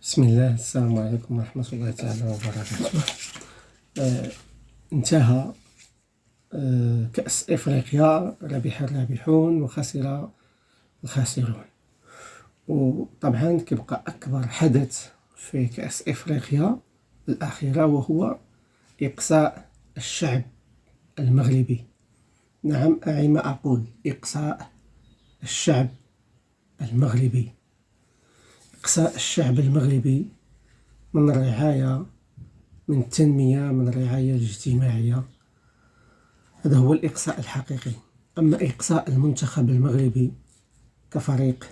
بسم الله. السلام عليكم ورحمة الله تعالى وبركاته. انتهى كأس إفريقيا، ربح الرابحون وخسر الخاسرون. وطبعا كيبقى أكبر حدث في كأس إفريقيا الأخيرة وهو إقصاء الشعب المغربي. نعم، أعي ما أقول، إقصاء الشعب المغربي. إقصاء الشعب المغربي من الرعاية، من التنمية، من الرعاية الاجتماعية. هذا هو الإقصاء الحقيقي. أما إقصاء المنتخب المغربي كفريق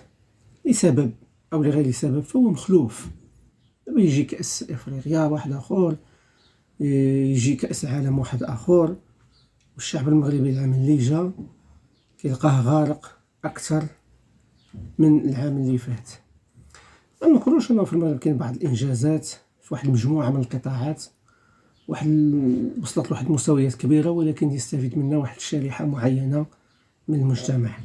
لسبب أو لغير سبب فهو مخلوف. دابا يجي كأس إفريقيا واحد آخر، يجي كأس عالم واحد آخر، والشعب المغربي العام اللي جا كيلقاه غارق أكثر من العام اللي فات. ما نقولوش أنه في المغرب كاين بعض الإنجازات في واحد المجموعة من القطاعات، وصلت لواحد المستويات كبيرة، ولكن يستفيد منها واحد الشريحة معينة من المجتمع.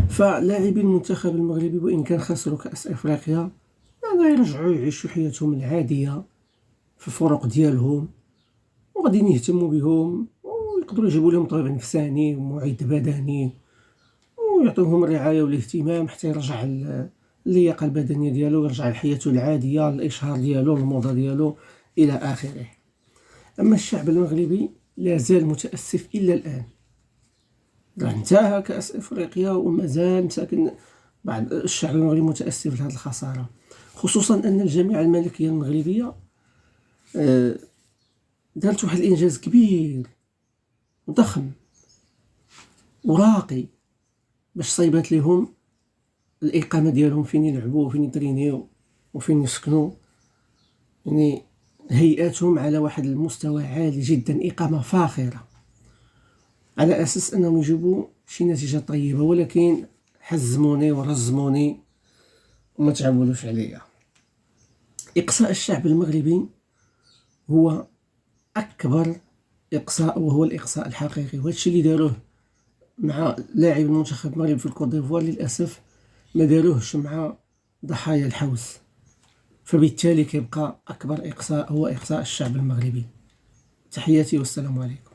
فلاعبي المنتخب المغربي وإن كان خسروا كأس إفريقيا غادي يرجعوا يعيشوا حياتهم العادية في الفرق ديالهم، وغادي يهتموا بهم ويقدروا يجيبوا لهم طبيب نفساني ومعد بدني ويعطوهم الرعاية والاهتمام حتى يرجع اللياقة البدنية ديالو، يرجع لحياته العادية، الإشهار ديالو، الموضة ديالو إلى آخره. أما الشعب المغربي لا زال متأسف إلى الآن. انتهى كأس إفريقيا ومازال مساكن بعض الشعب المغربي متأسف لهذه الخسارة، خصوصا أن الجامعة الملكية المغربية دارت واحد الإنجاز كبير وضخم وراقي باش صيبات لهم الإقامة ديالهم، فين يلعبوا وفين يترينيو وفين يسكنوا. يعني هيئاتهم على واحد المستوى عالي جدا، إقامة فاخرة، على أساس أنهم يجيبوا شي نتيجة طيبة، ولكن حزموني ورزموني وما تعولوش عليا. إقصاء الشعب المغربي هو أكبر إقصاء، وهو الإقصاء الحقيقي. وهذا الشيء اللي داروه مع لاعب المنتخب المغربي في الكوت ديفوار للأسف ما داروهش مع ضحايا الحوس، فبالتالي كيبقى أكبر إقصاء هو إقصاء الشعب المغربي. تحياتي والسلام عليكم.